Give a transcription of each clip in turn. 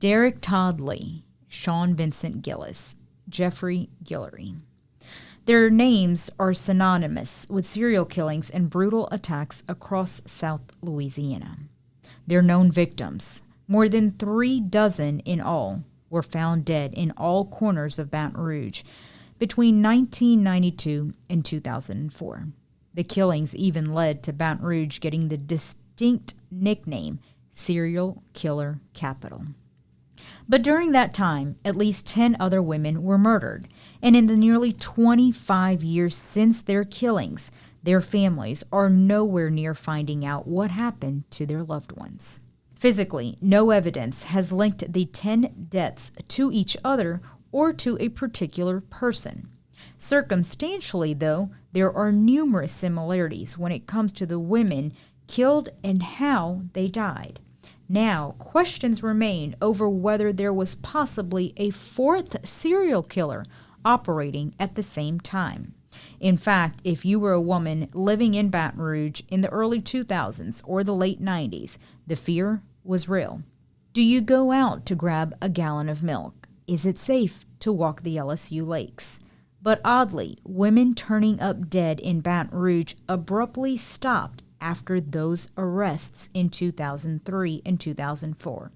Derek Todd Lee, Sean Vincent Gillis, Jeffrey Guillory. Their names are synonymous with serial killings and brutal attacks across South Louisiana. Their known victims, more than 36 in all, were found dead in all corners of Baton Rouge between 1992 and 2004. The killings even led to Baton Rouge getting the distinct nickname Serial Killer Capital. But during that time, at least 10 other women were murdered, and in the nearly 25 years since their killings, their families are nowhere near finding out what happened to their loved ones. Physically, no evidence has linked the 10 deaths to each other or to a particular person. Circumstantially, though, there are numerous similarities when it comes to the women killed and how they died. Now, questions remain over whether there was possibly a fourth serial killer operating at the same time. In fact, if you were a woman living in Baton Rouge in the early 2000s or the late 90s, the fear was real. Do you go out to grab a gallon of milk? Is it safe to walk the LSU lakes? But oddly, women turning up dead in Baton Rouge abruptly stopped after those arrests in 2003 and 2004.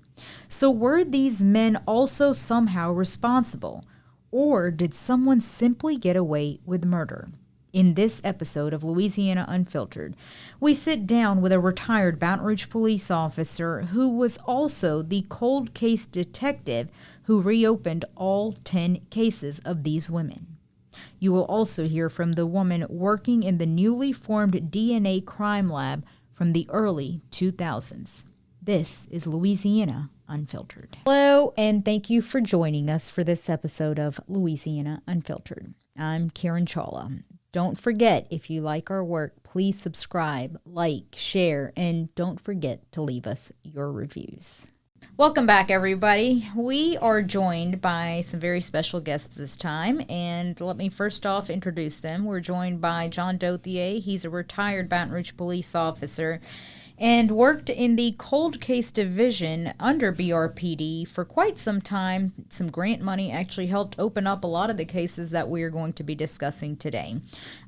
So were these men also somehow responsible, or did someone simply get away with murder? In this episode of Louisiana Unfiltered, we sit down with a retired Baton Rouge police officer who was also the cold case detective who reopened all 10 cases of these women. You will also hear from the woman working in the newly formed DNA crime lab from the early 2000s. This is Louisiana Unfiltered. Hello, and thank you for joining us for this episode of Louisiana Unfiltered. I'm Kiran Chawla. Don't forget, if you like our work, please subscribe, like, share, and don't forget to leave us your reviews. Welcome back, everybody. We are joined by some very special guests this time, and let me first off introduce them. We're joined by John Dothier. He's a retired Baton Rouge police officer and worked in the cold case division under BRPD for quite some time. Some grant money actually helped open up a lot of the cases that we are going to be discussing today.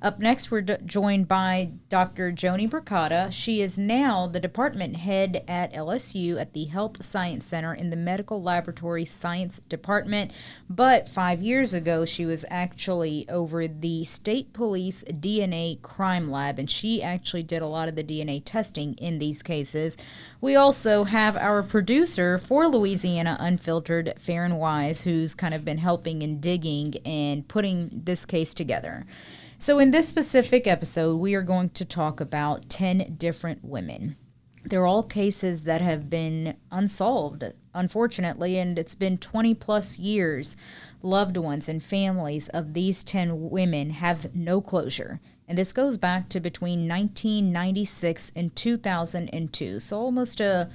Up next, we're joined by Dr. Joni Bricotta. She is now the department head at LSU at the Health Science Center in the Medical Laboratory Science Department, but 5 years ago, she was actually over the State Police DNA Crime Lab, and she actually did a lot of the DNA testing in these cases. We also have our producer for Louisiana Unfiltered, Faren Wise, who's kind of been helping and digging and putting this case together. So in this specific episode, we are going to talk about 10 different women. They're all cases that have been unsolved, unfortunately, and it's been 20 plus years. Loved ones and families of these 10 women have no closure. And this goes back to between 1996 and 2002. So almost a,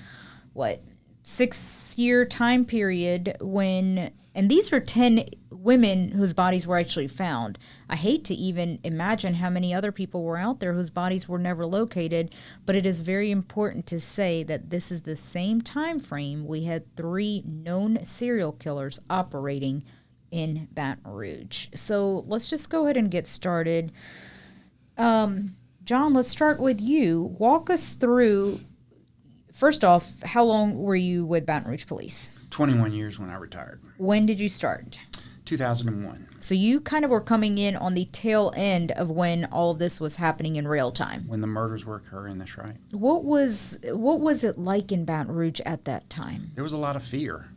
6-year time period when, and these are 10 women whose bodies were actually found. I hate to even imagine how many other people were out there whose bodies were never located, but it is very important to say that this is the same time frame we had 3 known serial killers operating in Baton Rouge. So let's just go ahead and get started. John, let's start with you. Walk us through, first off, how long were you with Baton Rouge Police? 21 years when I retired. When did you start? 2001. So you kind of were coming in on the tail end of when all of this was happening in real time. When the murders were occurring, that's right. What was it like in Baton Rouge at that time? There was a lot of fear.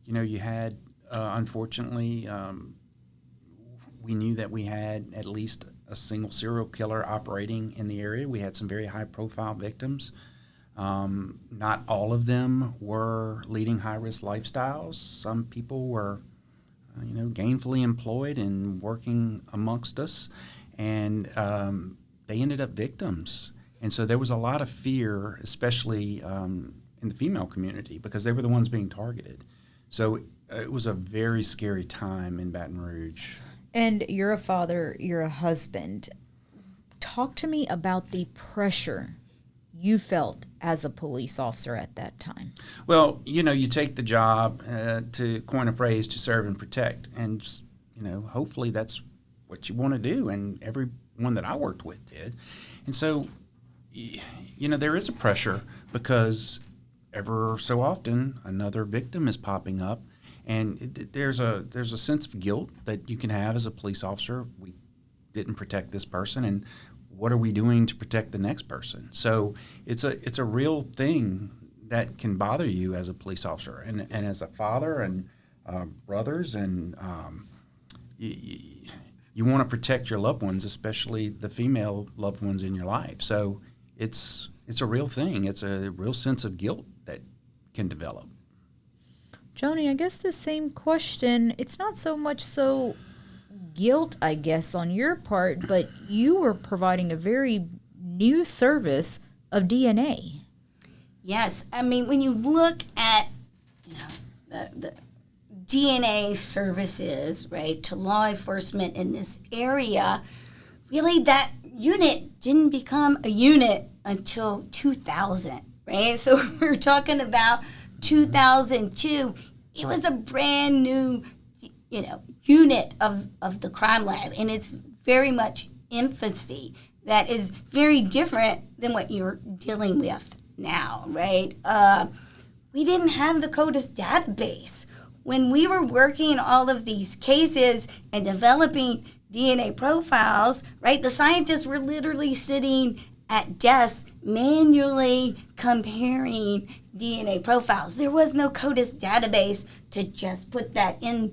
You had, unfortunately, we knew that we had at least a single serial killer operating in the area. We had some very high-profile victims. Not all of them were leading high-risk lifestyles. Some people were, gainfully employed and working amongst us, and they ended up victims. And so there was a lot of fear, especially in the female community, because they were the ones being targeted. So it was a very scary time in Baton Rouge. And you're a father, you're a husband. Talk to me about the pressure you felt as a police officer at that time? Well, you take the job, to coin a phrase, to serve and protect. And, hopefully that's what you want to do. And everyone that I worked with did. And so, there is a pressure because ever so often another victim is popping up. And there's a sense of guilt that you can have as a police officer. We didn't protect this person, and what are we doing to protect the next person? So it's a real thing that can bother you as a police officer, and as a father and brothers, and you want to protect your loved ones, especially the female loved ones in your life. So it's a real thing. It's a real sense of guilt that can develop. Joni, I guess the same question. It's not so much so guilt, I guess, on your part, but you were providing a very new service of DNA. Yes. I mean, when you look at, the DNA services, right, to law enforcement in this area, really that unit didn't become a unit until 2000, right? So we're talking about 2002. It was a brand new, unit of the crime lab, and it's very much infancy. That is very different than what you're dealing with now, right? We didn't have the CODIS database. When we were working all of these cases and developing DNA profiles, right, the scientists were literally sitting at desks manually comparing DNA profiles. There was no CODIS database to just put that in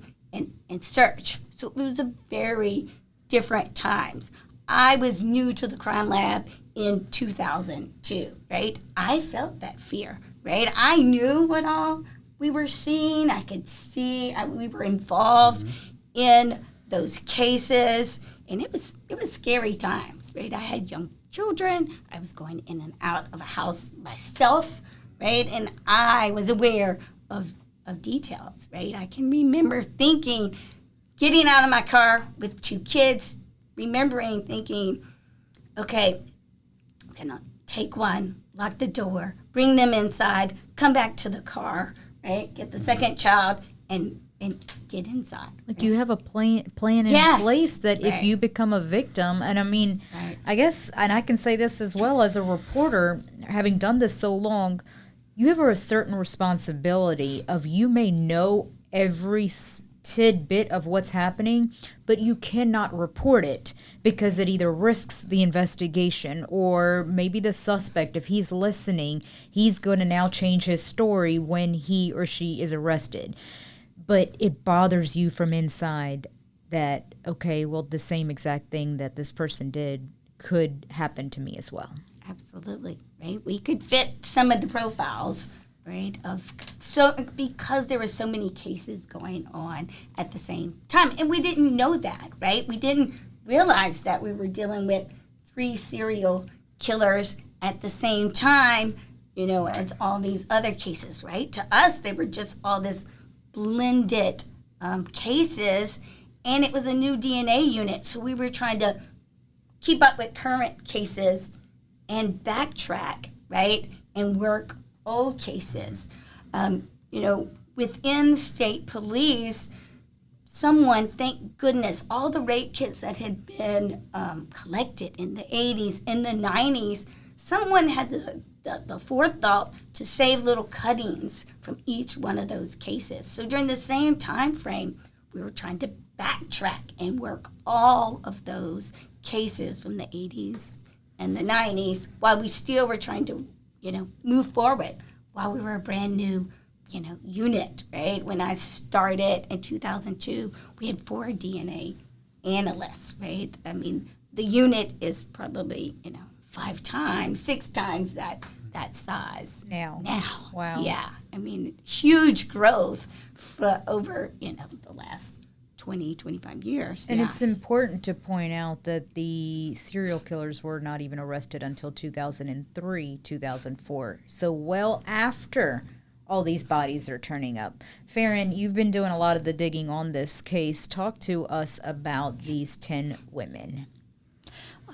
and search. So it was a very different times. I was new to the crime lab in 2002, right? I felt that fear, right? I knew what all we were seeing. I could see we were involved in those cases, and it was scary times, right? I had young children. I was going in and out of a house myself, right? And I was aware of details, right? I can remember thinking, getting out of my car with two kids, thinking, okay, I'm going to take one, lock the door, bring them inside, come back to the car, right? Get the second child and get inside. Like, do you have a plan in place that if you become a victim, and I mean, I guess, and I can say this as well as a reporter, having done this so long, you have a certain responsibility of, you may know every tidbit of what's happening, but you cannot report it because it either risks the investigation, or maybe the suspect, if he's listening, he's going to now change his story when he or she is arrested. But it bothers you from inside that, okay, well, the same exact thing that this person did could happen to me as well. Absolutely, right? We could fit some of the profiles, right, because there were so many cases going on at the same time. And we didn't know that, right? We didn't realize that we were dealing with 3 serial killers at the same time, as all these other cases, right? To us, they were just all this blended cases, and it was a new DNA unit. So we were trying to keep up with current cases and backtrack, right, and work old cases. Within state police, someone, thank goodness, all the rape kits that had been collected in the 80s, in the 90s, someone had the forethought to save little cuttings from each one of those cases. So during the same time frame, we were trying to backtrack and work all of those cases from the 80s and the 90s while we still were trying to, move forward, while we were a brand new, unit, right? When I started in 2002, we had 4 DNA analysts, right? I mean, the unit is probably, 5 times, 6 times that size. Now. Wow. Yeah. I mean, huge growth for over, the last 20, 25 years. And it's important to point out that the serial killers were not even arrested until 2003, 2004. So well after all these bodies are turning up. Faren, you've been doing a lot of the digging on this case. Talk to us about these 10 women.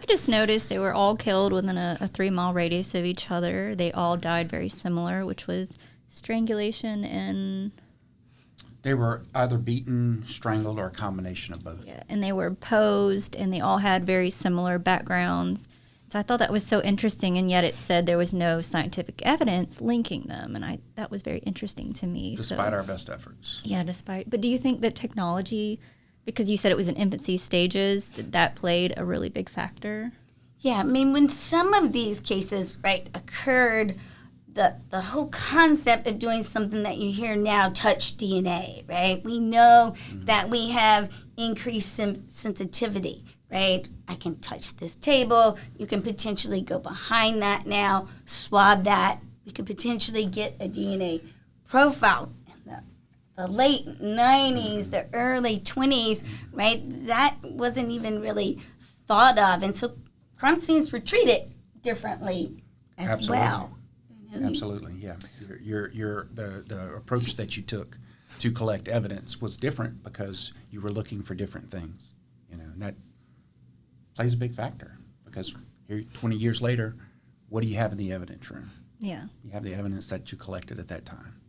I just noticed they were all killed within a 3-mile radius of each other. They all died very similar, which was strangulation and... They were either beaten, strangled, or a combination of both. Yeah, and they were posed, and they all had very similar backgrounds. So I thought that was so interesting, and yet it said there was no scientific evidence linking them, and that was very interesting to me. Despite our best efforts. Yeah, despite. But do you think that technology, because you said it was in infancy stages, that played a really big factor? Yeah, I mean, when some of these cases, right, occurred, the whole concept of doing something that you hear now, touch DNA, right? We know that we have increased sensitivity, right? I can touch this table. You can potentially go behind that now, swab that. We could potentially get a DNA profile. In the late 90s, the early 20s, right? That wasn't even really thought of. And so crime scenes were treated differently as Absolutely. well. Absolutely, yeah. The approach that you took to collect evidence was different because you were looking for different things, and that plays a big factor because here, 20 years later, what do you have in the evidence room? Yeah. You have the evidence that you collected at that time.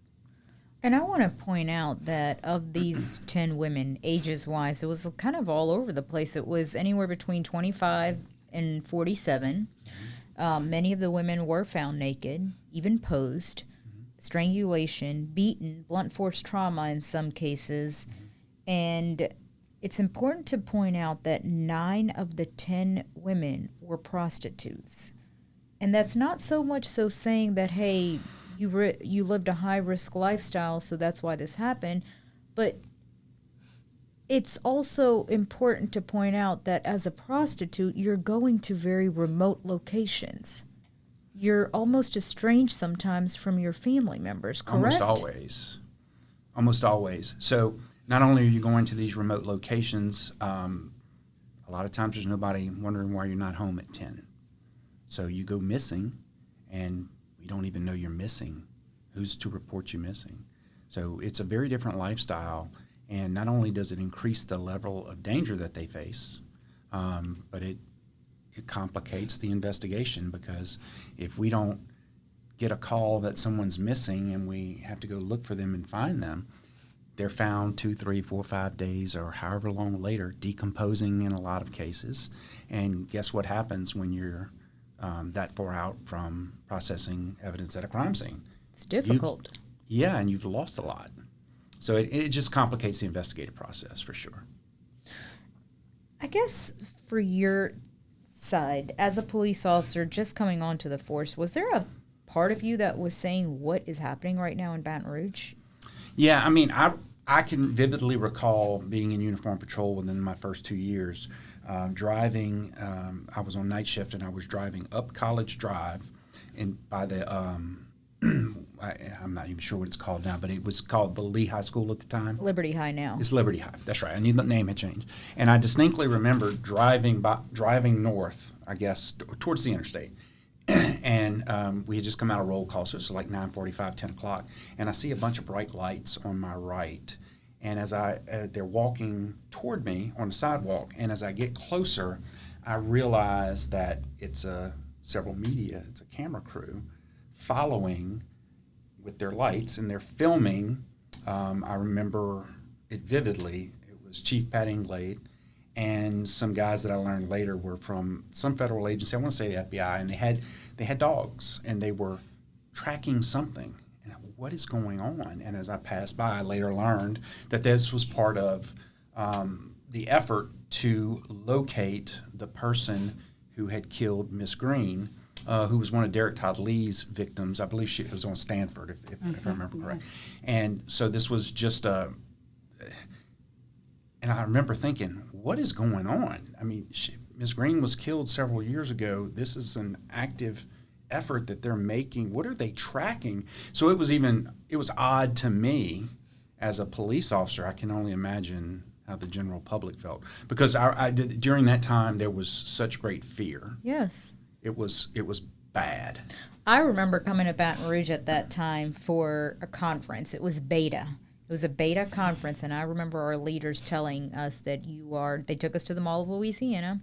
And I want to point out that of these 10 women, ages-wise, it was kind of all over the place. It was anywhere between 25 and 47. Many of the women were found naked, even posed, strangulation, beaten, blunt force trauma in some cases. And it's important to point out that 9 of the 10 women were prostitutes. And that's not so much so saying that, hey, you lived a high-risk lifestyle, so that's why this happened. But it's also important to point out that as a prostitute, you're going to very remote locations. You're almost estranged sometimes from your family members, correct? Almost always. So not only are you going to these remote locations, a lot of times there's nobody wondering why you're not home at 10. So you go missing, and we don't even know you're missing. Who's to report you missing? So it's a very different lifestyle. And not only does it increase the level of danger that they face, but it complicates the investigation because if we don't get a call that someone's missing and we have to go look for them and find them, they're found 2, 3, 4, 5 days or however long later, decomposing in a lot of cases. And guess what happens when you're that far out from processing evidence at a crime scene? It's difficult. And you've lost a lot. So it just complicates the investigative process for sure. I guess for your side, as a police officer just coming onto the force, was there a part of you that was saying what is happening right now in Baton Rouge? Yeah, I mean, I can vividly recall being in uniform patrol within my first 2 years, driving. I was on night shift and I was driving up College Drive, and by the I'm not even sure what it's called now, but it was called the Lee High School at the time. Liberty High now. It's Liberty High. That's right. I knew the name had changed. And I distinctly remember driving north, I guess, towards the interstate. And we had just come out of roll call, so it's like 9:45, 10 o'clock. And I see a bunch of bright lights on my right. And as they're walking toward me on the sidewalk, and as I get closer, I realize that it's several media, it's a camera crew, following with their lights, and they're filming. I remember it vividly. It was Chief Pat Inglade and some guys that I learned later were from some federal agency. I want to say the FBI, and they had dogs, and they were tracking something. And what is going on? And as I passed by, I later learned that this was part of the effort to locate the person who had killed Miss Green, who was one of Derek Todd Lee's victims. I believe she was on Stanford, if I remember correct. Yes. And so this was just and I remember thinking, what is going on? I mean, Ms. Green was killed several years ago. This is an active effort that they're making. What are they tracking? So it was odd to me as a police officer. I can only imagine how the general public felt, because during that time there was such great fear. Yes. It was bad. I remember coming to Baton Rouge at that time for a conference. It was Beta. It was a beta conference, and I remember our leaders telling us that they took us to the Mall of Louisiana.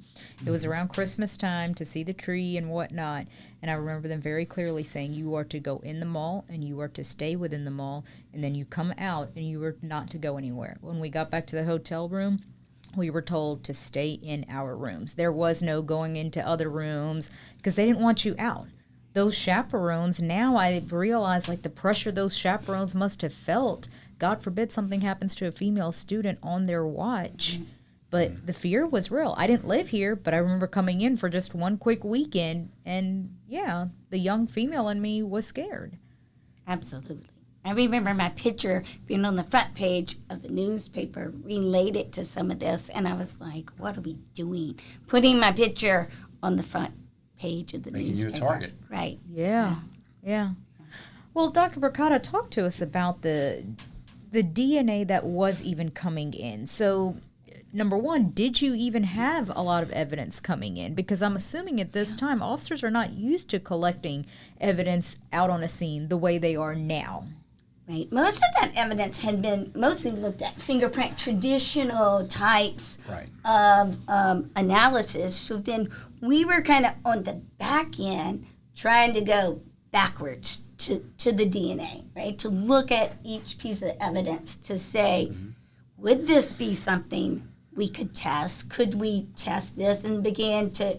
It was around Christmas time to see the tree and whatnot, and I remember them very clearly saying, you are to go in the mall, and you are to stay within the mall, and then you come out, and you are not to go anywhere. When we got back to the hotel room, we were told to stay in our rooms. There was no going into other rooms because they didn't want you out. Those chaperones, now I realize like the pressure those chaperones must have felt. God forbid something happens to a female student on their watch. But the fear was real. I didn't live here, but I remember coming in for just one quick weekend, and yeah, the young female in me was scared. Absolutely. I remember my picture being on the front page of the newspaper related to some of this, and I was like, what are we doing? Putting my picture on the front page of the newspaper. Making you a target. Right. Yeah. Well, Dr. Bricotta, talk to us about the DNA that was even coming in. So, number one, did you even have a lot of evidence coming in? Because I'm assuming at this time, officers are not used to collecting evidence out on a scene the way they are now. Right. Most of that evidence had been mostly looked at fingerprint, traditional types of analysis. So then we were kind of on the back end trying to go backwards to the DNA, right? To look at each piece of evidence to say, would this be something we could test? Could we test this? And began to,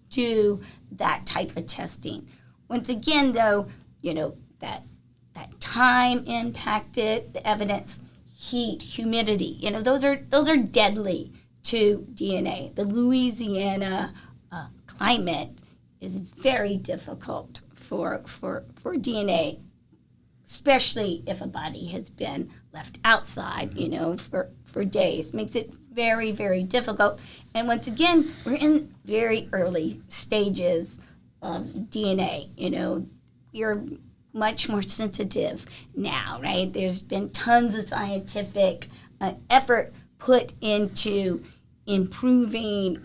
do that type of testing. Once again, though, that time impacted the evidence, heat, humidity. those are deadly to DNA. The Louisiana climate is very difficult for DNA, especially if a body has been left outside, for days. Makes it very, very difficult. And once again, we're in very early stages of DNA. You're much more sensitive now, right? There's been tons of scientific effort put into improving,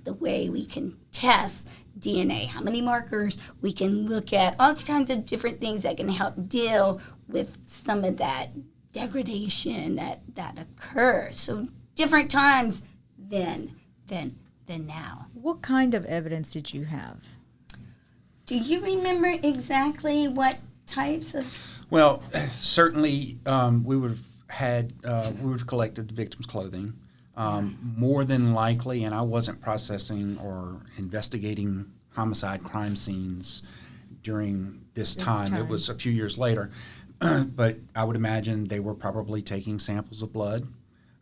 the way we can test DNA, how many markers we can look at, all kinds of different things that can help deal with some of that degradation that occurs. So different times than now. What kind of evidence did you have? Do you remember exactly what types of? Well, certainly we would have collected the victim's clothing. More than likely, and I wasn't processing or investigating homicide crime scenes during this time. It was a few years later. But I would imagine they were probably taking samples of blood,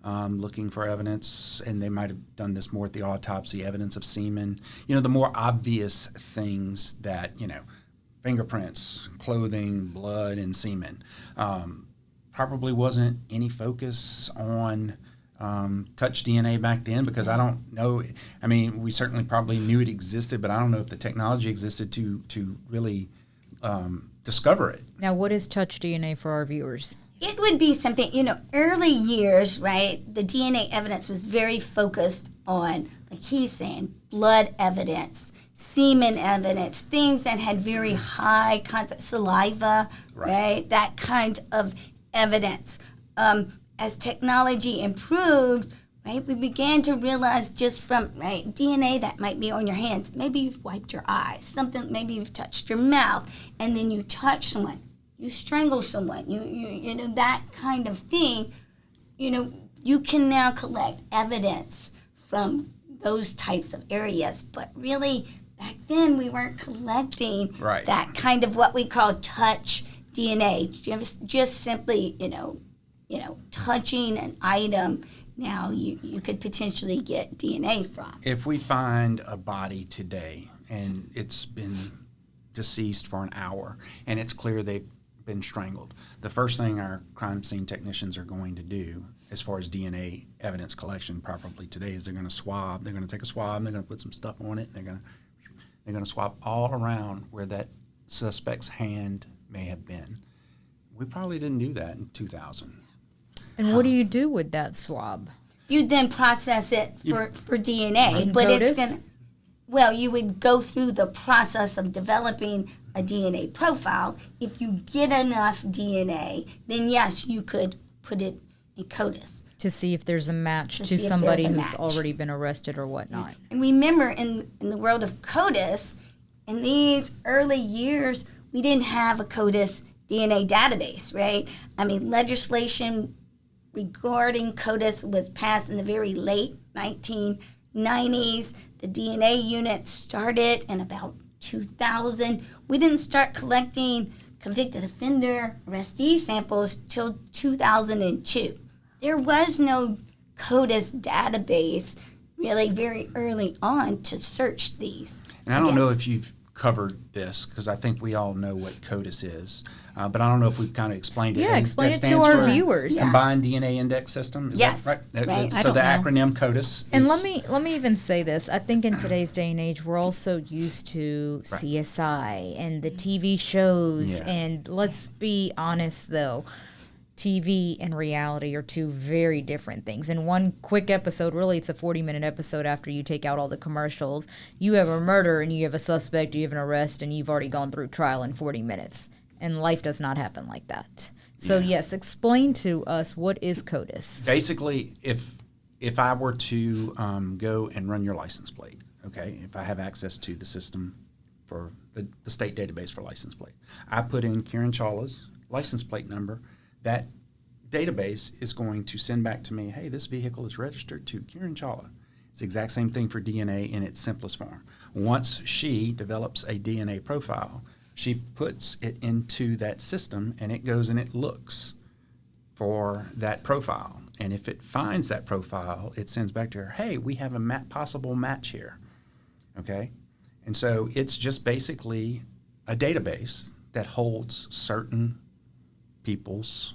looking for evidence, and they might have done this more at the autopsy, evidence of semen. The more obvious things that, fingerprints, clothing, blood, and semen. Probably wasn't any focus on touch DNA back then, because I don't know. I mean, we certainly probably knew it existed, but I don't know if the technology existed to really discover it. Now, what is touch DNA for our viewers? It would be something, early years, right? The DNA evidence was very focused on, like he's saying, blood evidence, semen evidence, things that had very high content, saliva, right? That kind of evidence. As technology improved, right, we began to realize just from, DNA that might be on your hands. Maybe you've wiped your eyes, something, maybe you've touched your mouth, and then you touch someone. You strangle someone, you that kind of thing, you can now collect evidence from those types of areas. But really, back then, we weren't collecting that kind of what we call touch DNA, just simply, touching an item. Now you could potentially get DNA from. If we find a body today and it's been deceased for an hour and it's clear they've been strangled, the first thing our crime scene technicians are going to do as far as DNA evidence collection probably today is they're going to swab. They're going to take a swab and they're going to put some stuff on it. And they're going to swab all around where that suspect's hand may have been. We probably didn't do that in 2000. And what do you do with that swab? You then process it for DNA, but CODIS? it's going to. Well, you would go through the process of developing a DNA profile. If you get enough DNA, then yes, you could put it in CODIS. To see if there's a match To to see if somebody there's a who's match. already been arrested or whatnot. And remember, in the world of CODIS, in these early years, we didn't have a CODIS DNA database, right? I mean, legislation regarding CODIS was passed in the very late 1990s. The DNA unit started in about 2000. We didn't start collecting convicted offender arrestee samples till 2002. There was no CODIS database really very early on to search these. And I don't know if you've covered this, because I think we all know what CODIS is, but I don't know if we've kind of explained it. Yeah, And explain that it to stands our for viewers. Combined DNA Index System. Is Yes, that right? right. So I the don't know. acronym CODIS. And is, let me even say this. I think in today's day and age, we're also used to CSI and the TV shows. Yeah. And let's be honest, though, TV and reality are two very different things. In one quick episode, really it's a 40-minute episode after you take out all the commercials, you have a murder and you have a suspect, you have an arrest, and you've already gone through trial in 40 minutes. And life does not happen like that. So yes, explain to us, what is CODIS? basically, if I were to go and run your license plate, okay, if I have access to the system for the state database for license plate, I put in Kiran Chawla's license plate number. That database is going to send back to me, hey, this vehicle is registered to Kiran Chawla. It's the exact same thing for DNA in its simplest form. Once she develops a DNA profile, she puts it into that system, and it goes and it looks for that profile. And if it finds that profile, it sends back to her, hey, we have a possible match here. Okay? And so it's just basically a database that holds certain people's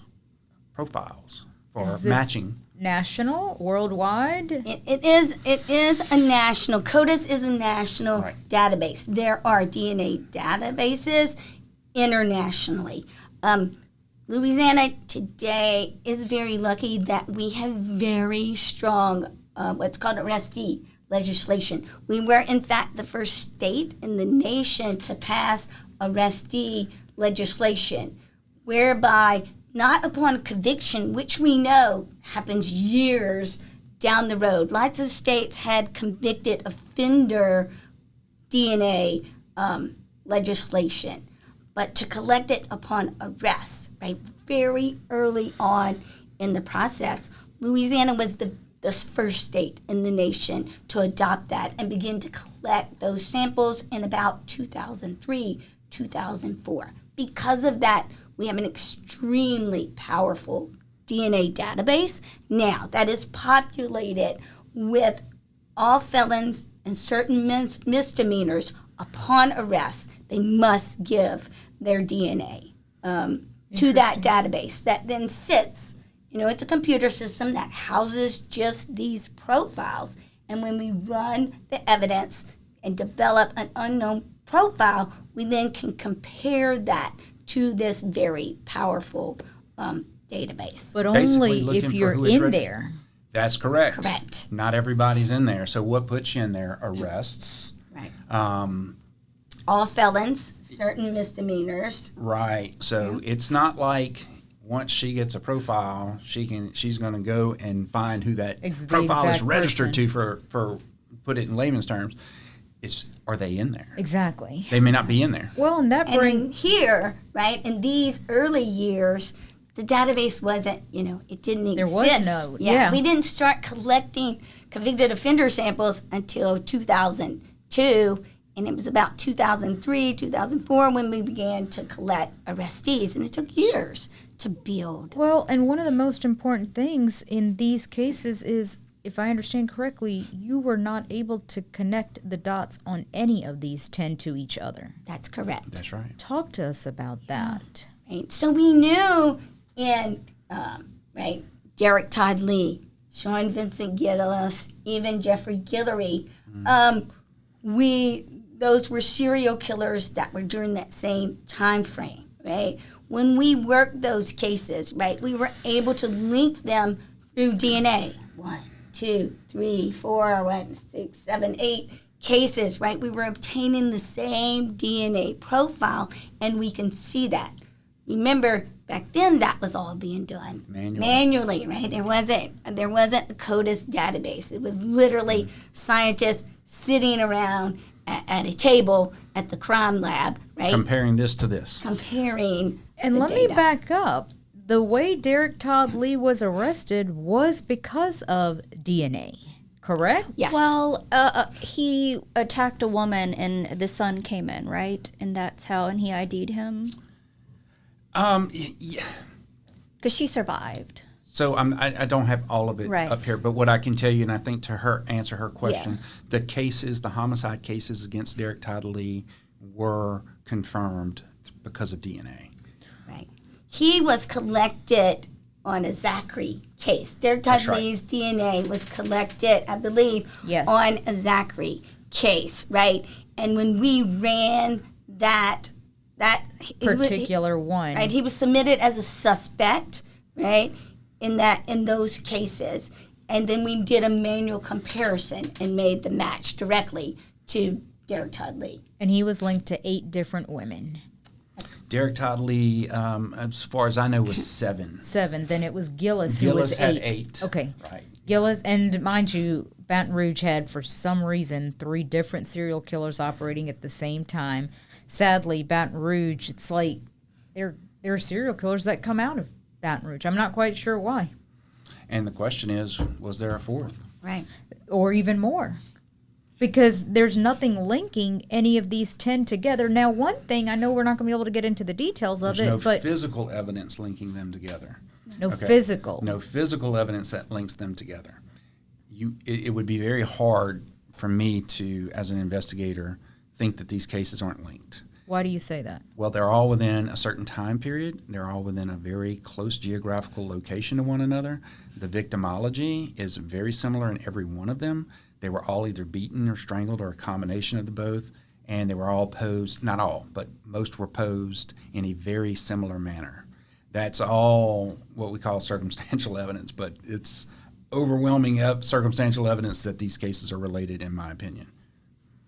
profiles for Is this matching. National? Worldwide? It is a national, CODIS is a national Right. database. There are DNA databases internationally. Louisiana today is very lucky that we have very strong what's called arrestee legislation. We were, in fact, the first state in the nation to pass arrestee legislation, whereby not upon conviction, which we know happens years down the road. Lots of states had convicted offender DNA legislation, but to collect it upon arrest, right, very early on in the process. Louisiana was the first state in the nation to adopt that and begin to collect those samples in about 2003, 2004. Because of that, we have an extremely powerful DNA database now that is populated with all felons and certain misdemeanors. Upon arrest, they must give their DNA to that database that then sits. It's a computer system that houses just these profiles. And when we run the evidence and develop an unknown profile, we then can compare that to this very powerful database. But Basically only looking if for you're who is in reg- there. That's correct. Correct. Not everybody's in there. So what puts you in there? Arrests. Right. Um, All felons, certain misdemeanors. right. So it's not like once she gets a profile, she's going to go and find who that The profile is exact registered person. to for put it in layman's terms. Are they in there? Exactly. They may not be in there. Well, and that And brings... in here, right, in these early years, the database wasn't, it didn't exist. There was no- yeah. We didn't start collecting convicted offender samples until 2002, and it was about 2003, 2004 when we began to collect arrestees, and it took years to build. Well, and one of the most important things in these cases is, if I understand correctly, you were not able to connect the dots on any of these 10 to each other. That's correct. That's right. Talk to us about that. Right? So we knew in, right, Derek Todd Lee, Sean Vincent Gillis, even Jeffrey Guillory, those were serial killers that were during that same time frame, right? When we worked those cases, right, we were able to link them through DNA. 1, 2, 3, 4, 6, 7, 8 cases, right? We were obtaining the same DNA profile, and we can see that. Remember, Back then, that was all being done manually, right? There wasn't a CODIS database. It was literally scientists sitting around at a table at the crime lab, right? Comparing this to this. Comparing And the let data. me back up. The way Derek Todd Lee was arrested was because of DNA, correct? Yes. Well, he attacked a woman and the son came in, right? And that's how, and he ID'd him? Yeah. Because she survived. So I don't have all of it Right. up here, but what I can tell you, and I think to answer her question, the homicide cases against Derek Todd Lee were confirmed because of DNA. Right. He was collected on a Zachary case. Derek Todd That's right. Lee's DNA was collected, I believe, Yes. on a Zachary case, right? And when we ran that Particular one. right, he was submitted as a suspect, right, in those cases, and then we did a manual comparison and made the match directly to Derek Todd Lee. And he was linked to 8 different women. Derek Todd Lee, as far as I know, was 7. 7. Then it was Gillis who Gillis was had 8. 8. Okay. Right. Gillis, and mind you, Baton Rouge had, for some reason, 3 different serial killers operating at the same time. Sadly, Baton Rouge, it's like there are serial killers that come out of Baton Rouge. I'm not quite sure why. And the question is, was there a 4th? Right. Or even more. Because there's nothing linking any of these 10 together. Now, one thing, I know we're not going to be able to get into the details of There's it, no but physical evidence linking them together. no Okay. physical. No physical evidence that links them together. It would be very hard for me to, as an investigator, think that these cases aren't linked. Why do you say that? Well, they're all within a certain time period. They're all within a very close geographical location to one another. The victimology is very similar in every one of them. They were all either beaten or strangled or a combination of the both. And they were all posed, not all, but most were posed in a very similar manner. That's all what we call circumstantial evidence, but it's overwhelming circumstantial evidence that these cases are related, in my opinion.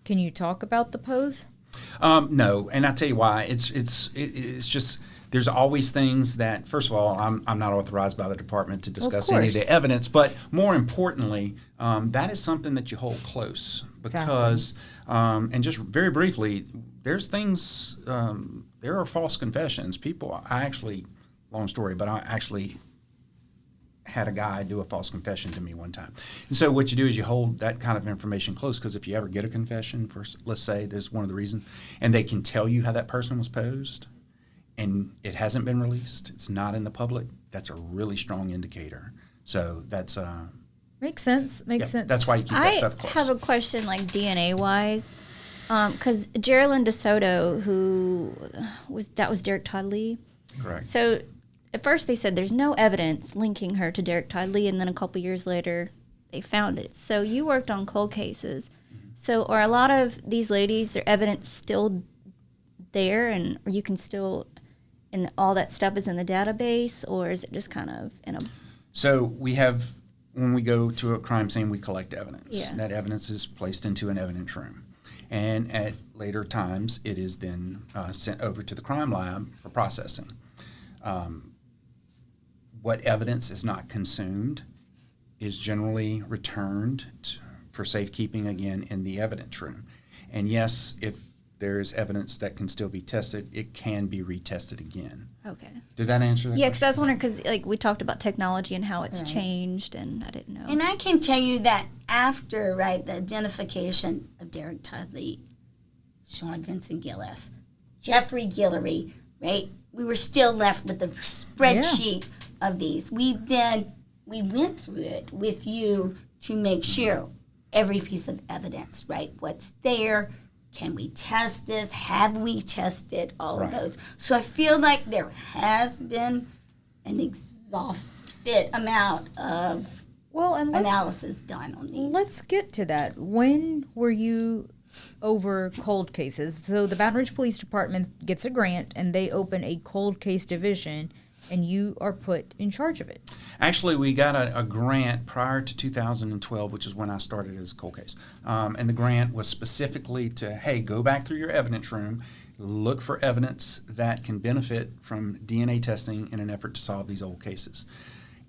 Can you talk about the pose? No, and I'll tell you why. It's just there's always things that, first of all, I'm not authorized by the department to discuss any of the evidence, but more importantly, that is something that you hold close because, and just very briefly, there's things, there are false confessions. Long story, but I actually had a guy do a false confession to me one time. And so what you do is you hold that kind of information close because if you ever get a confession, let's say there's one of the reasons, and they can tell you how that person was posed and it hasn't been released, it's not in the public, that's a really strong indicator. So that's... Makes sense. Makes sense. That's why you keep that stuff close. I have a question, like DNA-wise. Because Geraldine DeSoto, that was Derek Todd Lee. Correct. So at first they said there's no evidence linking her to Derek Todd Lee, and then a couple years later they found it. So you worked on cold cases. So are a lot of these ladies, their evidence still there, and or you can still, and all that stuff is in the database, or is it just kind of in a... So we have, when we go to a crime scene, we collect evidence. Yeah. That evidence is placed into an evidence room. And at later times, it is then sent over to the crime lab for processing. What evidence is not consumed is generally returned for safekeeping again in the evidence room. And yes, if there is evidence that can still be tested, it can be retested again. Okay. Did that answer that Yeah, question? because I was wondering, because like we talked about technology and how it's changed, and I didn't know. And I can tell you that after, the identification of Derek Todd Lee, Sean Vincent Gillis, Jeffrey Guillory, right, we were still left with the spreadsheet of these. We went through it with you to make sure every piece of evidence, right, what's there, can we test this, have we tested all of those. So I feel like there has been an exhaustive amount of analysis done on these. Let's get to that. When were you over cold cases? So the Baton Rouge Police Department gets a grant and they open a cold case division, and you are put in charge of it. Actually, we got a grant prior to 2012, which is when I started as cold case. And the grant was specifically to, hey, go back through your evidence room, look for evidence that can benefit from DNA testing in an effort to solve these old cases.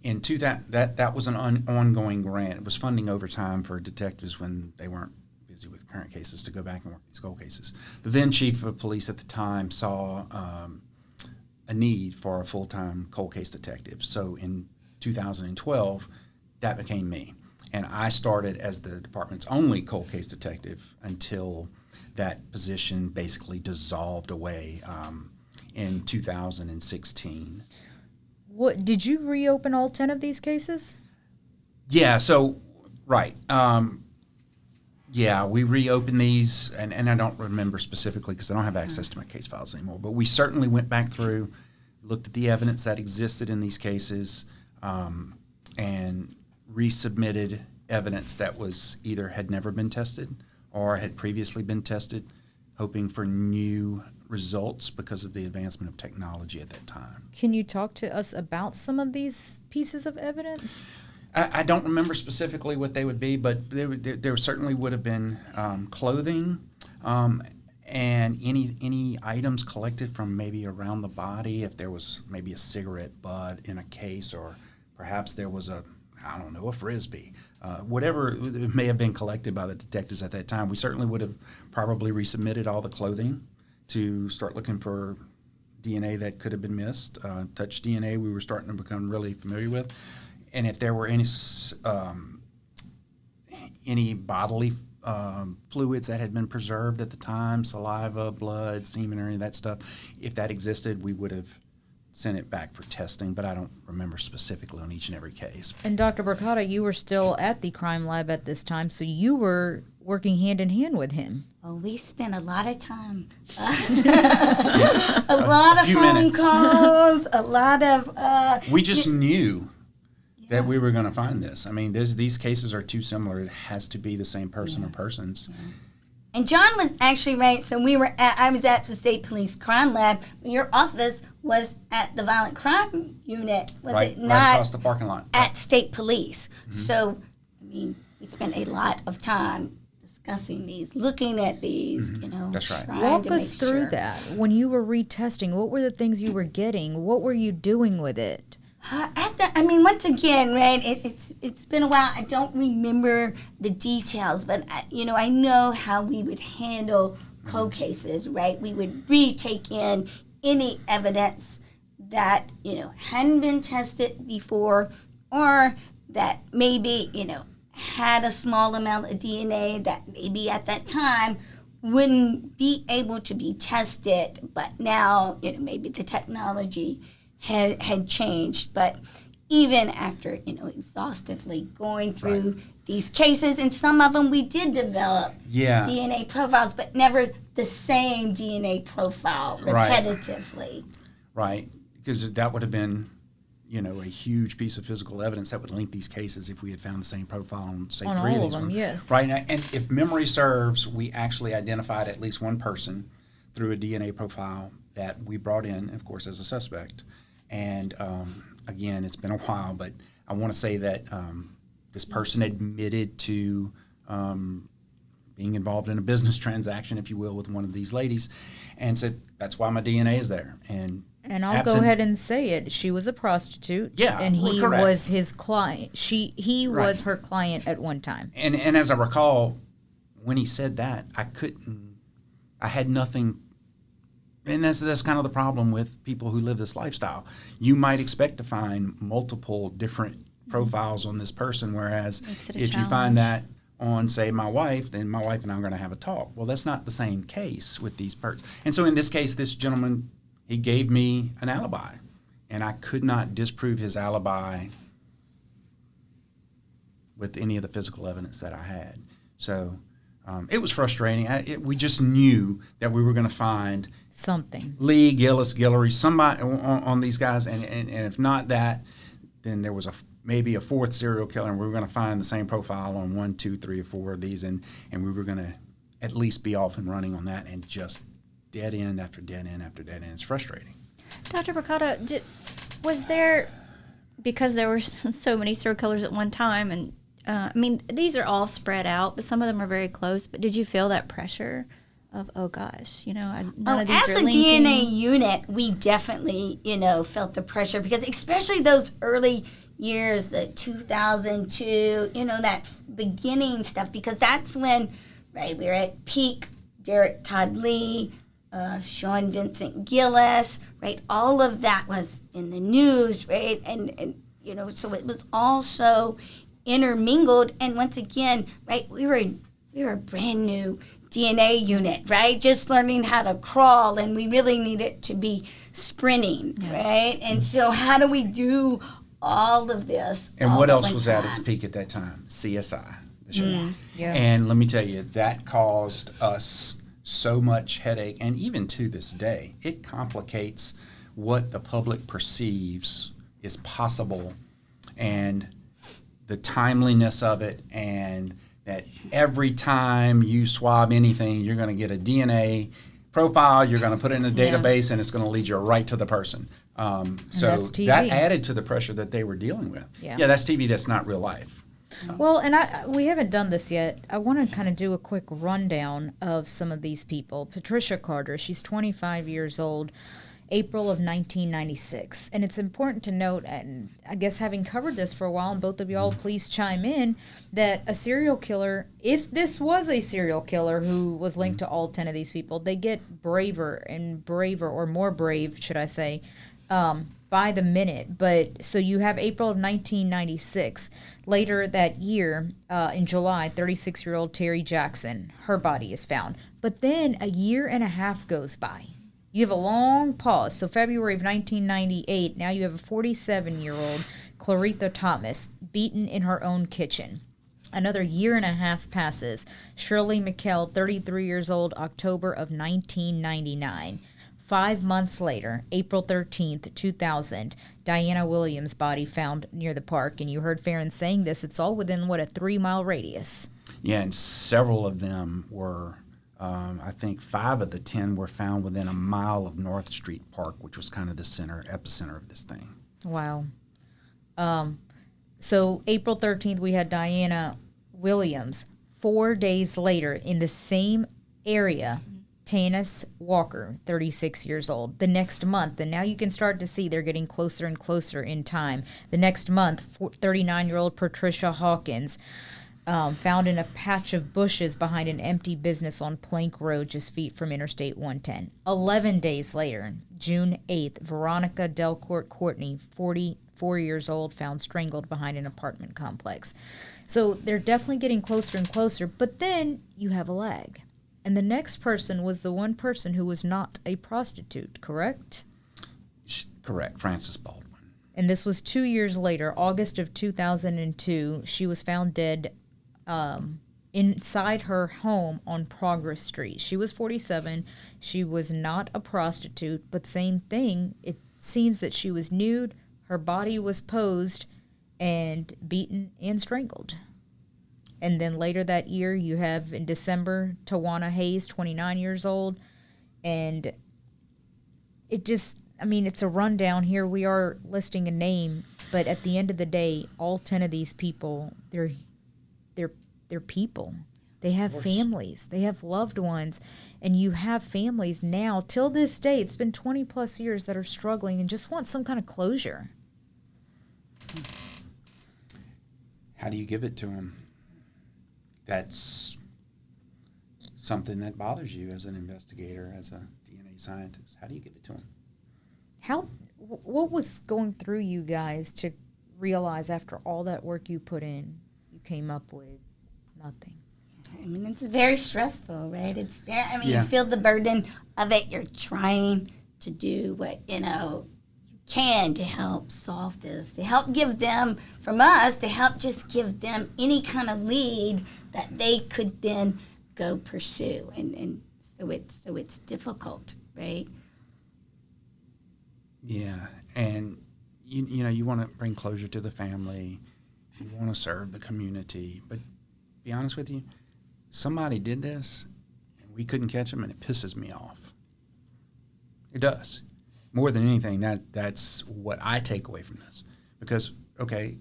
In that was an ongoing grant. It was funding over time for detectives when they weren't busy with current cases to go back and work these cold cases. The then chief of police at the time saw a need for a full-time cold case detective. So in 2012, that became me. And I started as the department's only cold case detective until that position basically dissolved away in 2016. What did you reopen all 10 of these cases? Yeah, so, right. Yeah, we reopened these, and I don't remember specifically because I don't have access to my case files anymore, but we certainly went back through, looked at the evidence that existed in these cases, and resubmitted evidence that was either had never been tested or had previously been tested, hoping for new results because of the advancement of technology at that time. Can you talk to us about some of these pieces of evidence? I don't remember specifically what they would be, but there certainly would have been clothing and any items collected from maybe around the body, if there was maybe a cigarette butt in a case, or perhaps there was a Frisbee. Whatever may have been collected by the detectives at that time, we certainly would have probably resubmitted all the clothing to start looking for DNA that could have been missed. Touch DNA we were starting to become really familiar with. And if there were any bodily fluids that had been preserved at the time, saliva, blood, semen, or any of that stuff, if that existed, we would have sent it back for testing, but I don't remember specifically on each and every case. And Dr. Bricotta, you were still at the crime lab at this time, so you were working hand in hand with him. Oh, we spent a lot of time. A lot of phone minutes. calls, a lot of... We just knew that we were going to find this. I mean, these cases are too similar. It has to be the same person or persons. Yeah. And John was actually right. So I was at the State Police Crime Lab. Your office was at the Violent Crime Unit, was it not? Right across the parking lot. At State Police. Mm-hmm. So, I mean, we spent a lot of time discussing these, looking at these, That's right. Walk us through that. When you were retesting, what were the things you were getting? What were you doing with it? Once again, right, it's been a while. I don't remember the details, but, I know how we would handle cold cases, right? We would retake in any evidence that, hadn't been tested before, or that maybe, had a small amount of DNA that maybe at that time wouldn't be able to be tested, but now, maybe the technology had changed. But even after, exhaustively going through these cases, and some of them we did develop DNA profiles, but never the same DNA profile repetitively. Right, because that would have been, a huge piece of physical evidence that would link these cases if we had found the same profile on, say, on 3 all of these of them, ones. yes. Right, and if memory serves, we actually identified at least one person through a DNA profile that we brought in, of course, as a suspect. And again, it's been a while, but I want to say that this person admitted to being involved in a business transaction, if you will, with one of these ladies, and said, that's why my DNA is there. And I'll go ahead and say it. She was a prostitute. Yeah, and he correct. was his client. He was her client at one time. And as I recall, when he said that, I had nothing. And that's kind of the problem with people who live this lifestyle. You might expect to find multiple different profiles on this person, whereas if you find that on, say, my wife, then my wife and I are going to have a talk. Well, that's not the same case with these persons. And so in this case, this gentleman, he gave me an alibi, and I could not disprove his alibi with any of the physical evidence that I had. So it was frustrating. We just knew that we were going to find something. Lee, Gillis, Guillory, somebody on these guys, and if not that, then there was maybe a fourth serial killer, and we were going to find the same profile on 1, 2, 3, or 4 of these, and we were going to at least be off and running on that, and just dead end after dead end after dead end. It's frustrating. Dr. Bricotta, was there, because there were so many serial killers at one time, and these are all spread out, but some of them are very close, but did you feel that pressure of, oh gosh, none Oh, of these as are a linking. DNA unit, we definitely, felt the pressure because especially those early years, the 2002, that beginning stuff, because that's when, right, we were at peak Derek Todd Lee, Sean Vincent Gillis, right, all of that was in the news, right, and so it was also intermingled, and once again, right, we were a brand new DNA unit, right? Just learning how to crawl, and we really needed to be sprinting, right? And so, how do we do all of this? And all what at else one was time? at its peak at that time? CSI, the show. Yeah. And let me tell you, that caused us so much headache, and even to this day, it complicates what the public perceives is possible, and the timeliness of it, and that every time you swab anything, you're going to get a DNA profile, you're going to put it in a database, and it's going to lead you right to the person. So that's TV. that added to the pressure that they were dealing with. Yeah. That's TV, that's not real life. Well, and we haven't done this yet. I want to kind of do a quick rundown of some of these people. Patricia Carter, she's 25 years old, April of 1996. And it's important to note, and I guess having covered this for a while, and both of y'all please chime in, that a serial killer, if this was a serial killer who was linked to all 10 of these people, they get braver and braver, or more brave, should I say, by the minute. But so you have April of 1996. Later that year, in July, 36-year-old Terry Jackson, her body is found. But then a year and a half goes by. You have a long pause. So February of 1998, now you have a 47-year-old Claretha Thomas beaten in her own kitchen. Another year and a half passes. Shirley McKell, 33 years old, October of 1999. 5 months later, April 13th, 2000, Diana Williams' body found near the park. And you heard Faren saying this. It's all within, a 3-mile radius. Yeah, and several of them were, I think 5 of the 10 were found within a mile of North Street Park, which was kind of the epicenter of this thing. Wow. So April 13th, we had Diana Williams. 4 days later, in the same area, Tanis Walker, 36 years old. The next month, and now you can start to see they're getting closer and closer in time. The next month, 39-year-old Patricia Hawkins, found in a patch of bushes behind an empty business on Plank Road, just feet from Interstate 110. 11 days later, June 8th, Veronica Delcourt Courtney, 44 years old, found strangled behind an apartment complex. So they're definitely getting closer and closer, but then you have a lag. And the next person was the one person who was not a prostitute, correct? Correct, Frances Baldwin. And this was 2 years later, August of 2002. She was found dead inside her home on Progress Street. She was 47. She was not a prostitute, but same thing. It seems that she was nude, her body was posed, and beaten and strangled. And then later that year, you have in December, Tawana Hayes, 29 years old. And it just, it's a rundown here. We are listing a name, but at the end of the day, all 10 of these people, they're people. They have families. They have loved ones. And you have families now, till this day, it's been 20 plus years, that are struggling and just want some kind of closure. How do you give it to them? That's something that bothers you as an investigator, as a DNA scientist. How do you give it to them? What was going through you guys to realize after all that work you put in, you came up with nothing? It's very stressful, right? It's very, you feel the burden of it. You're trying to do what, you can to help solve this, to help give them, from us, to help just give them any kind of lead that they could then go pursue. And so it's difficult, right? Yeah, and you want to bring closure to the family, you want to serve the community, but be honest with you, somebody did this, and we couldn't catch them, and it pisses me off. It does. More than anything, that's what I take away from this. Because, okay,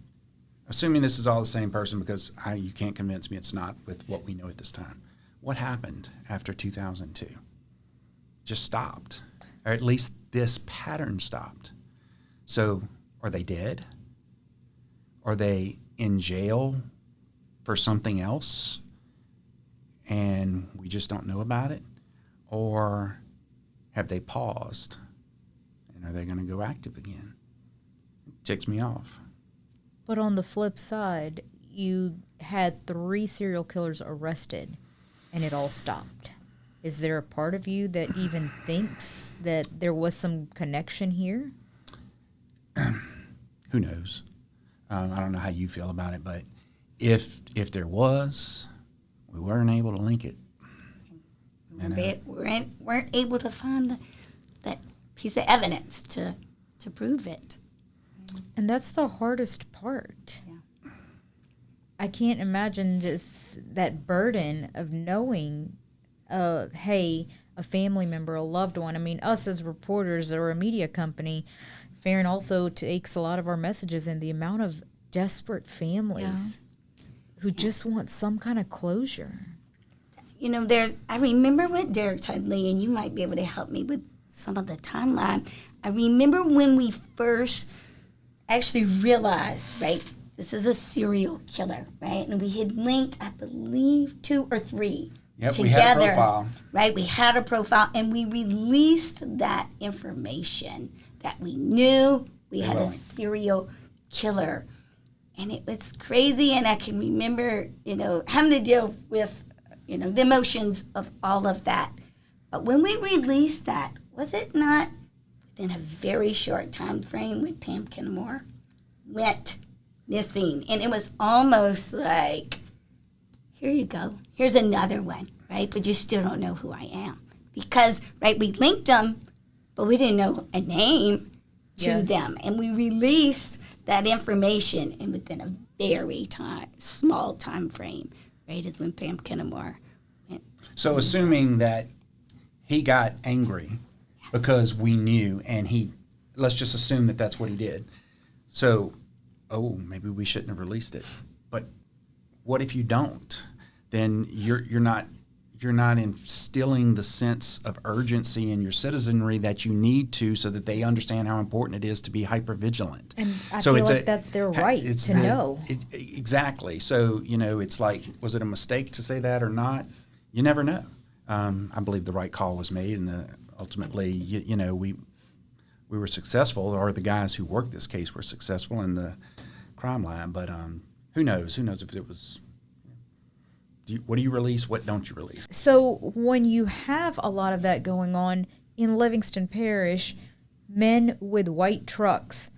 assuming this is all the same person, because you can't convince me it's not with what we know at this time. what happened after 2002? Just stopped, or at least this pattern stopped. So are they dead? Are they in jail for something else and we just don't know about it? Or have they paused and are they going to go active again? It ticks me off. But on the flip side, you had 3 serial killers arrested and it all stopped. Is there a part of you that even thinks that there was some connection here? Who knows? I don't know how you feel about it, but if there was, we weren't able to link it. We weren't able to find that piece of evidence to prove it. And that's the hardest part. Yeah. I can't imagine just that burden of knowing, hey, a family member, a loved one. I mean, us as reporters or a media company, Faren also takes a lot of our messages, and the amount of desperate families who just want some kind of closure. You know, I remember with Derek Todd Lee, and you might be able to help me with some of the timeline. I remember when we first actually realized, right, this is a serial killer, right? And we had linked, I believe, 2 or 3 together. We had a profile. Right? We had a profile, and we released that information that we knew we had a serial killer. And it was crazy, and I can remember, having to deal with, the emotions of all of that. But when we released that, was it not within a very short time frame when Pam Kenmore went missing? And it was almost like, here you go. Here's another one, right? But you still don't know who I am. Because, right, we linked them, but we didn't know a name to them. And we released that information, and within a very small time frame, right, is when Pam Kenmore went. So assuming that he got angry because we knew, and let's just assume that that's what he did. So, maybe we shouldn't have released it. But what if you don't? Then you're not instilling the sense of urgency in your citizenry that you need to, so that they understand how important it is to be hypervigilant. And I feel like that's their right to know. Exactly. So, it's like, was it a mistake to say that or not? You never know. I believe the right call was made, and ultimately, we were successful, or the guys who worked this case were successful in the crime lab. But who knows? Who knows if it was... what do you release? What don't you release? So when you have a lot of that going on in Livingston Parish, men with white trucks,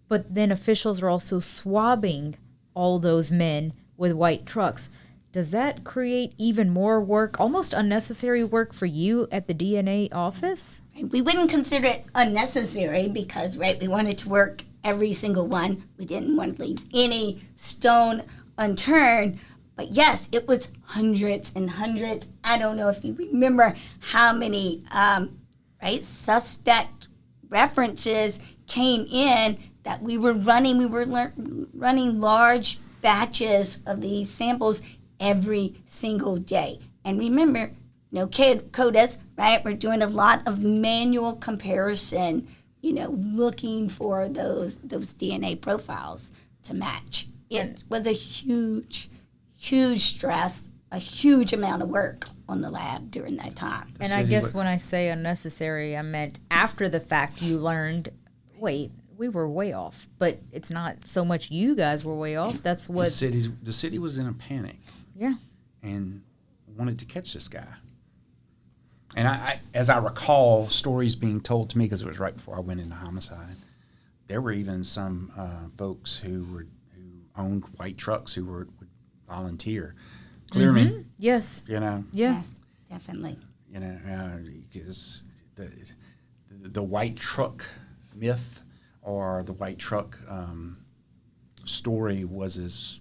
but then officials are also swabbing all those men with white trucks, does that create even more work, almost unnecessary work for you at the DNA office? We wouldn't consider it unnecessary because, right, we wanted to work every single one. We didn't want to leave any stone unturned. But yes, it was hundreds and hundreds. I don't know if you remember how many suspect references came in that we were running. We were running large batches of these samples every single day. And remember, CODIS, right? We're doing a lot of manual comparison, looking for those DNA profiles to match. It was a huge stress, a huge amount of work on the lab during that time. And I guess when I say unnecessary, I meant after the fact you learned, wait, we were way off. But it's not so much you guys were way off. That's what... The city was in a panic. Yeah. And wanted to catch this guy. And I as I recall stories being told to me, because it was right before I went into homicide, there were even some folks who owned white trucks who would volunteer. Clear me. Yes. Yes, definitely. Because the white truck myth or the white truck story was as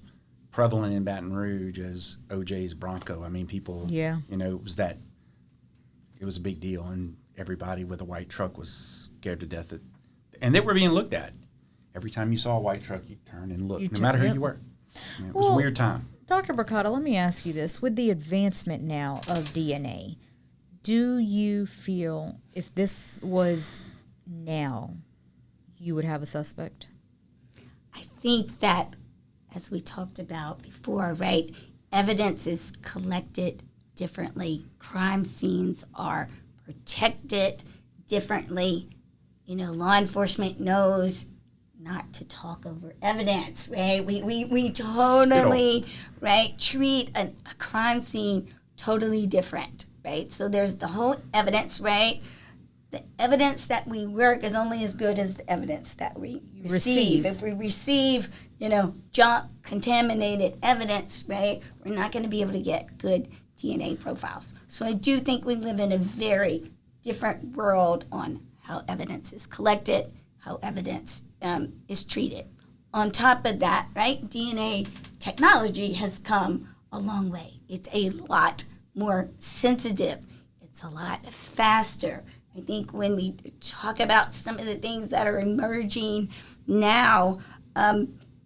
prevalent in Baton Rouge as OJ's Bronco. I mean, people, it was a big deal, and everybody with a white truck was scared to death. And they were being looked at. Every time you saw a white truck, you turned and looked, no matter who you were. It was a weird time. Dr. Bricotta, let me ask you this. With the advancement now of DNA, do you feel if this was now, you would have a suspect? I think that, as we talked about before, right, evidence is collected differently. Crime scenes are protected differently. You know, law enforcement knows not to talk over evidence, right? We totally, right, treat a crime scene totally different, right? So there's the whole evidence, right? The evidence that we work is only as good as the evidence that we receive. If we receive, you know, junk, contaminated evidence, right, we're not going to be able to get good DNA profiles. So I do think we live in a very different world on how evidence is collected, how evidence is treated. On top of that, right, DNA technology has come a long way. It's a lot more sensitive. It's a lot faster. I think when we talk about some of the things that are emerging now,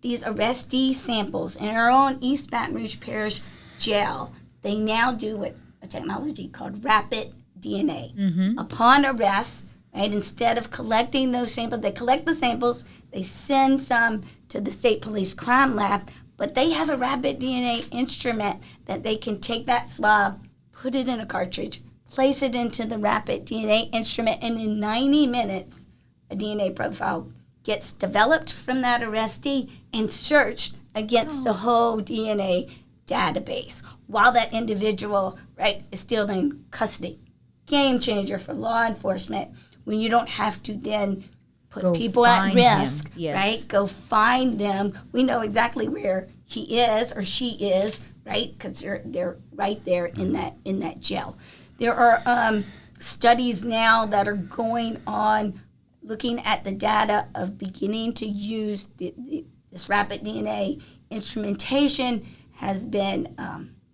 these arrestee samples in our own East Baton Rouge Parish Jail, they now do what's a technology called rapid DNA. Mm-hmm. Upon arrest, right, instead of collecting those samples, they collect the samples, they send some to the State Police Crime Lab, but they have a rapid DNA instrument that they can take that swab, put it in a cartridge, place it into the rapid DNA instrument, and in 90 minutes, a DNA profile gets developed from that arrestee and searched against the whole DNA database while that individual, right, is still in custody. Game changer for law enforcement when you don't have to then put people at risk, yes. right? Go find them. We know exactly where he is or she is, right? Because they're right there in that jail. There are studies now that are going on looking at the data of beginning to use this rapid DNA instrumentation has been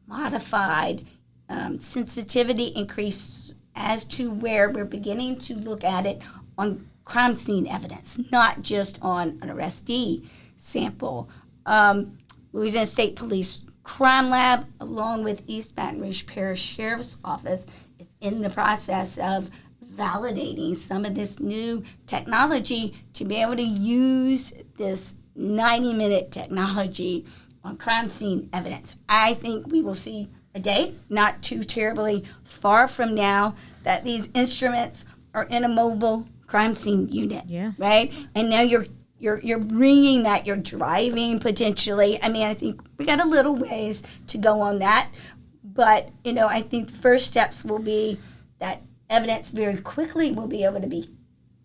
modified, sensitivity increased as to where we're beginning to look at it on crime scene evidence, not just on an arrestee sample. Louisiana State Police Crime Lab, along with East Baton Rouge Parish Sheriff's Office, is in the process of validating some of this new technology to be able to use this 90-minute technology on crime scene evidence. I think we will see a day, not too terribly far from now, that these instruments are in a mobile crime scene unit, right? And now you're bringing that, you're driving potentially. I mean, I think we got a little ways to go on that, but, you know, I think the first steps will be that evidence very quickly will be able to be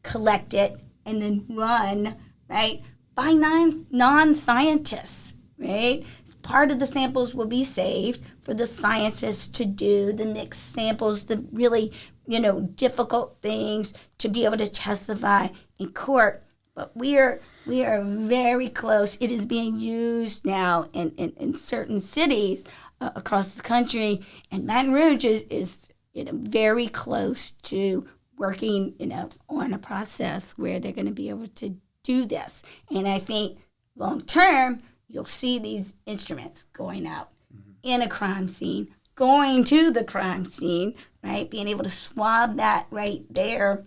collected and then run, right, by non-scientists, right? Part of the samples will be saved for the scientists to do the mixed samples, the really, you know, difficult things to be able to testify in court. But we are very close. It is being used now in certain cities across the country, and Baton Rouge is you know, very close to working, you know, on a process where they're going to be able to do this. And I think long term, you'll see these instruments going out in a crime scene, going to the crime scene, right? Being able to swab that right there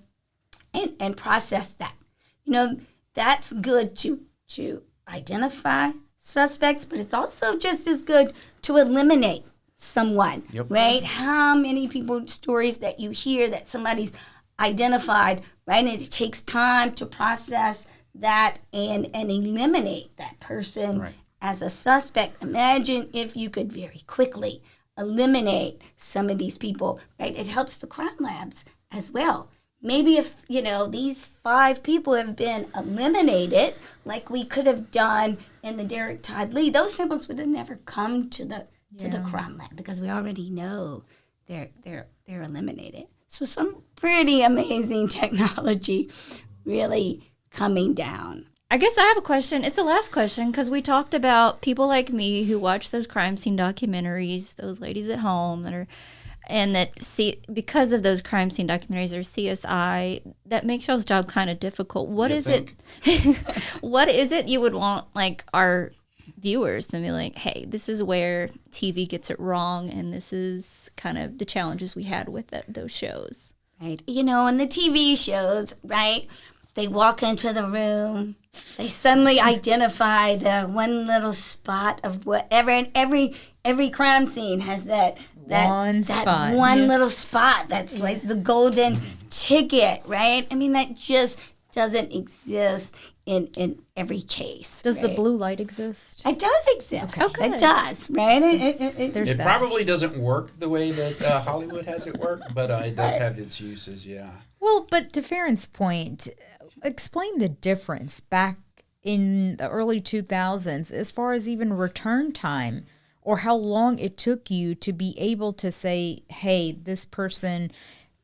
and process that. You know, that's good to identify suspects, but it's also just as good to eliminate someone, right? How many people, stories that you hear that somebody's identified, right? And it takes time to process that and eliminate that person as a suspect. Imagine if you could very quickly eliminate some of these people, right? It helps the crime labs as well. Maybe if, you know, these 5 people have been eliminated, like we could have done in the Derek Todd Lee, those samples would have never come to the crime lab because we already know they're eliminated. So some pretty amazing technology really coming down. I guess I have a question. It's the last question because we talked about people like me who watch those crime scene documentaries, those ladies at home that are, and that see, because of those crime scene documentaries or CSI, that makes y'all's job kind of difficult. What is it you would want, like, our viewers and be like, hey, this is where TV gets it wrong, and this is kind of the challenges we had with those shows. Right. You know, in the TV shows, right, they walk into the room, they suddenly identify the one little spot of whatever, and every crime scene has that spot. one little spot that's like the golden ticket, right? I mean, that just doesn't exist in every case. Does right? the blue light exist? It does exist. Okay. It does, right? There's It that. probably doesn't work the way that Hollywood has it work, but it does have its uses, yeah. Well, but to Faren's point, explain the difference back in the early 2000s as far as even return time, or how long it took you to be able to say, hey, this person,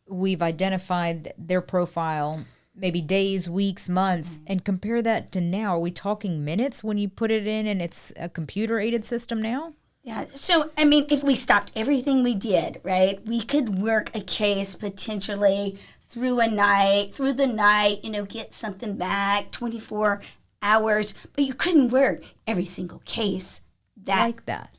we've identified their profile, maybe days, weeks, months, and compare that to now. Are we talking minutes when you put it in and it's a computer-aided system now? Yeah. So, I mean, if we stopped everything we did, right, we could work a case potentially through the night, you know, get something back, 24 hours, but you couldn't work every single case like that,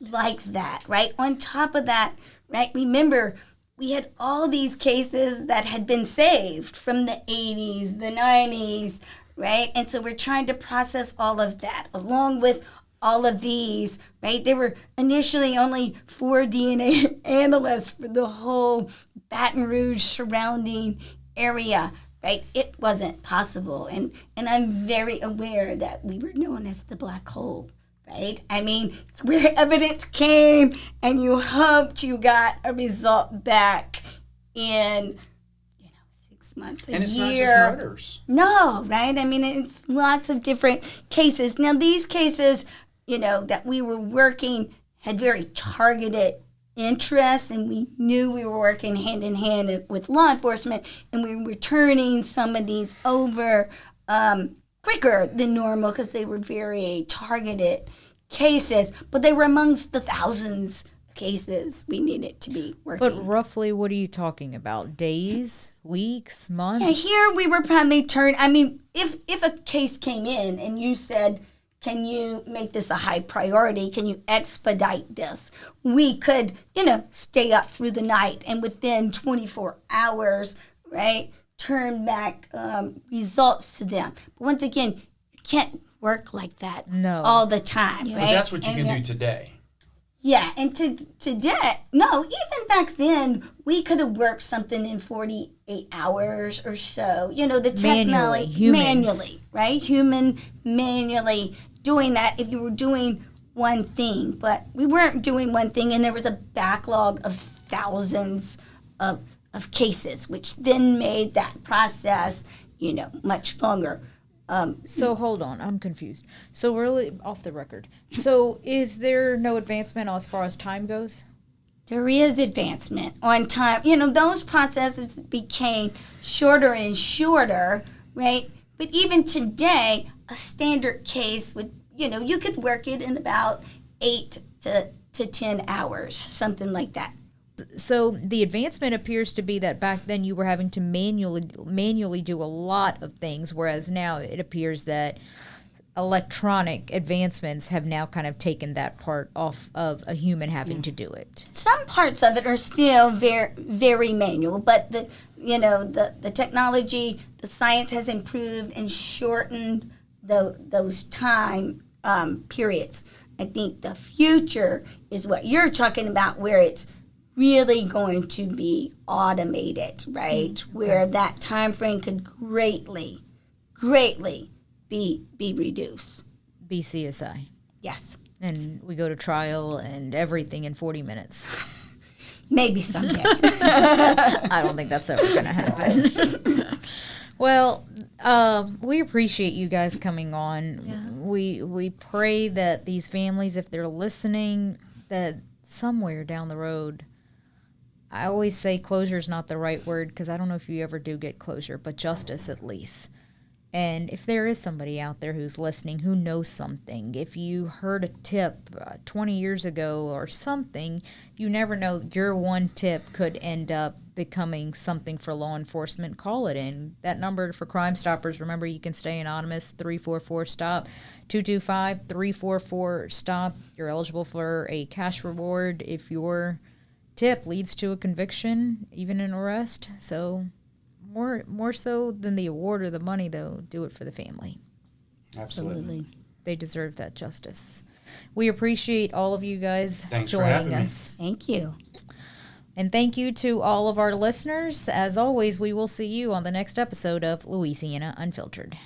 right? On top of that, right, remember, we had all these cases that had been saved from the 80s, the 90s, right? And so we're trying to process all of that along with all of these, right? There were initially only 4 DNA analysts for the whole Baton Rouge surrounding area, right? It wasn't possible. And I'm very aware that we were known as the black hole, right? I mean, it's where evidence came and you hoped you got a result back in, 6 months, a And it's year. not just murders. No, right? I mean, it's lots of different cases. Now, these cases, that we were working had very targeted interests, and we knew we were working hand in hand with law enforcement, and we were turning some of these over quicker than normal because they were very targeted cases, but they were amongst the thousands of cases we needed to be working. But roughly, what are you talking about? Days, weeks, months? Yeah, here we were probably if a case came in and you said, can you make this a high priority? Can you expedite this? We could, stay up through the night and within 24 hours, right, turn back results to them. But once again, you can't work like that all the time, right? But that's what you can do today. Yeah, and today, no, even back then, we could have worked something in 48 hours or so. The technology manually, right? Manually doing that if you were doing one thing. But we weren't doing one thing, and there was a backlog of thousands of cases, which then made that process, much longer. So hold on, I'm confused. So really off the record. So is there no advancement as far as time goes? There is advancement on time. Those processes became shorter and shorter, right? But even today, a standard case would, you could work it in about 8 to 10 hours, something like that. So the advancement appears to be that back then you were having to manually do a lot of things, whereas now it appears that electronic advancements have now kind of taken that part off of a human having to do it. Some parts of it are still very, very manual, but the technology, the science has improved and shortened those time periods. I think the future is what you're talking about, where it's really going to be automated, right? Where that time frame could greatly be reduced. Be CSI. Yes. And we go to trial and everything in 40 minutes. Maybe someday. I don't think that's ever going to happen. Well, we appreciate you guys coming on. Yeah. We pray that these families, if they're listening, that somewhere down the road, I always say closure is not the right word because I don't know if you ever do get closure, but justice at least. And if there is somebody out there who's listening who knows something, if you heard a tip 20 years ago or something, you never know. Your one tip could end up becoming something for law enforcement. Call it in. That number for Crime Stoppers, remember, you can stay anonymous, 344-STOP, 225-344-STOP. You're eligible for a cash reward if your tip leads to a conviction, even an arrest. So more so than the award or the money, though, do it for the family. Absolutely. They deserve that justice. We appreciate all of you guys Thanks for joining having me. us. Thank you. And thank you to all of our listeners. As always, we will see you on the next episode of Louisiana Unfiltered.